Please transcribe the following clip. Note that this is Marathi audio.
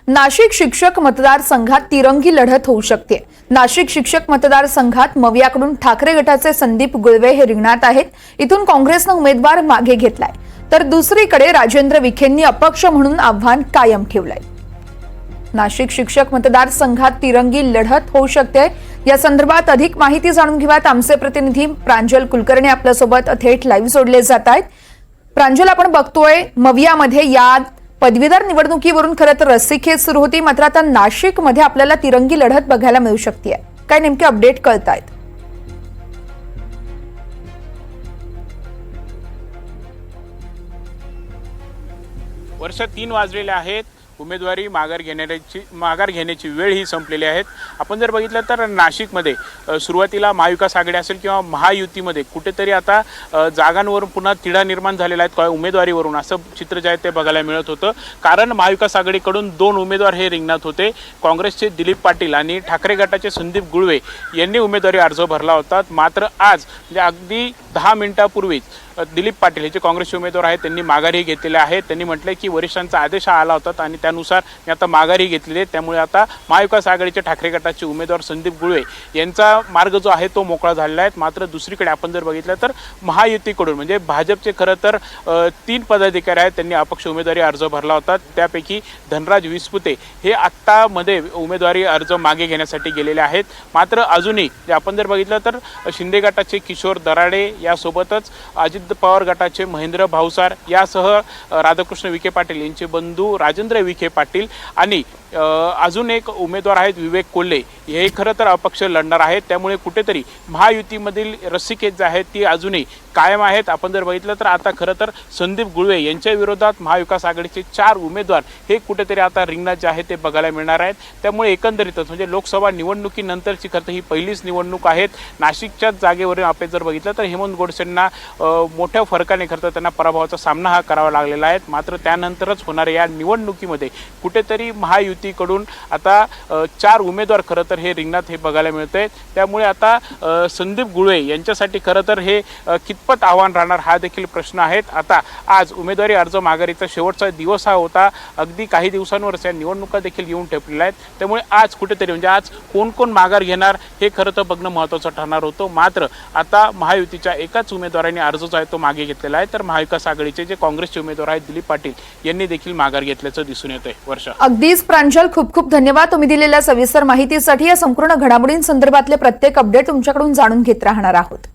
नाशिक शिक्षक मतदारसंघात तिरंगी लढत होऊ शकते। नाशिक शिक्षक मतदारसंघात मवियाकडून ठाकरे गटाचे संदीप गुळवे हे रिंगणात आहेत। इथून काँग्रेसने उमेदवार मागे घेतलाय, तर दुसरीकडे राजेंद्र विखेंनी अपक्ष म्हणून आव्हान कायम ठेवलंय। नाशिक शिक्षक मतदारसंघात तिरंगी लढत होऊ शकते। या संदर्भात अधिक माहिती जाणून घेऊयात। आमचे प्रतिनिधी प्रांजल कुलकर्णी आपल्या सोबत थेट लाईव्ह जोडले जात आहेत। प्रांजल, आपण बघतोय मवियामध्ये या पदवीधर निवडणुकीवरून खरं तर रस्सीखेच सुरू होती, मात्र आता नाशिकमध्ये आपल्याला तिरंगी लढत बघायला मिळू शकते। काय नेमके अपडेट कळतायत? वर्ष 3 वाजलेले आहेत। उमेदवारी माघार घेण्याची वेळ ही संपलेली आहे। आपण जर बघितलं तर नाशिकमध्ये सुरुवातीला महाविकास आघाडी असेल किंवा महायुतीमध्ये कुठेतरी आता जागांवरून पुन्हा तिढा निर्माण झालेला आहे उमेदवारीवरून, असं चित्र जे आहे ते बघायला मिळत होतं। कारण महाविकास आघाडीकडून 2 उमेदवार हे रिंगणात होते। काँग्रेसचे दिलीप पाटील आणि ठाकरे गटाचे संदीप गुळवे यांनी उमेदवारी अर्ज भरला होता। मात्र आज म्हणजे अगदी 10 मिनिटांपूर्वीच दिलीप पाटील हे जे काँग्रेसचे उमेदवार आहेत त्यांनी माघारी घेतलेले आहे। त्यांनी म्हटले की वरिष्ठांचा आदेश आला होता आणि त्यानुसार मी आता माघारी घेतलेली आहे। त्यामुळे आता महाविकास आघाडीचे ठाकरे गटाचे उमेदवार संदीप गुळवे यांचा मार्ग जो आहे तो मोकळा झालेला आहे। मात्र दुसरीकडे आपण जर बघितलं तर महायुतीकडून म्हणजे भाजपचे खरं तर 3 पदाधिकारी आहेत, त्यांनी अपक्ष उमेदवारी अर्ज भरला होता। त्यापैकी धनराज विस्पुते हे आत्तामध्ये उमेदवारी अर्ज मागे घेण्यासाठी गेलेले आहेत। मात्र अजूनही आपण जर बघितलं तर शिंदे गटाचे किशोर दराडे यासोबतच अजित पवार गटाचे महेंद्र भाऊसार यासह राधाकृष्ण विखे पाटील यांचे बंधू राजेंद्र विखे पाटील आणि अजून एक उमेदवार आहेत विवेक कोल्हे, हे खरं तर अपक्ष लढणार आहेत। त्यामुळे कुठेतरी महायुतीमधील रस्सीखेच जी आहे ती अजूनही कायम आहेत। आपण जर बघितलं तर आता खरं तर संदीप गुळवे यांच्या विरोधात महाविकास आघाडीचे 4 उमेदवार हे कुठेतरी आता रिंगणात जे आहे ते बघायला मिळणार आहेत। त्यामुळे एकंदरीतच म्हणजे लोकसभा निवडणुकीनंतरची खरं तर ही पहिलीच निवडणूक आहे। नाशिकच्याच जागेवरून आपण जर बघितलं तर हेमंत गोडसेंना मोठ्या फरकाने खरं तर त्यांना पराभवाचा सामना हा करावा लागलेला आहे। मात्र त्यानंतरच होणाऱ्या या निवडणुकीमध्ये कुठेतरी महायुतीकडून आता 4 उमेदवार खरं तर हे रिंगणात हे बघायला मिळतंय। त्यामुळे आता संदीप गुळवे यांच्यासाठी खरं तर हे कितपत आव्हान राहणार हा देखील प्रश्न आहे। आता आज उमेदवारी अर्ज माघारीचा शेवटचा दिवस हा होता। अगदी काही दिवसांवरच या निवडणुका देखील येऊन ठेपलेल्या आहेत। त्यामुळे आज कुठेतरी म्हणजे आज कोण कोण माघार घेणार हे खरं तर बघणं महत्त्वाचं ठरणार होतं। मात्र आता महायुतीच्या एकाच उमेदवाराने अर्ज जो आहे तो मागे घेतलेला आहे, तर महाविकास आघाडीचे जे काँग्रेसचे उमेदवार आहेत दिलीप पाटील यांनी देखील माघार घेतल्याचं दिसून येतंय। वर्ष अगदीच प्रांजल, खूप खूप धन्यवाद तुम्ही दिलेल्या सविस्तर माहितीसाठी। या संपूर्ण घडामोडींसंदर्भातले प्रत्येक अपडेट तुमच्याकडून जाणून घेत राहणार आहोत।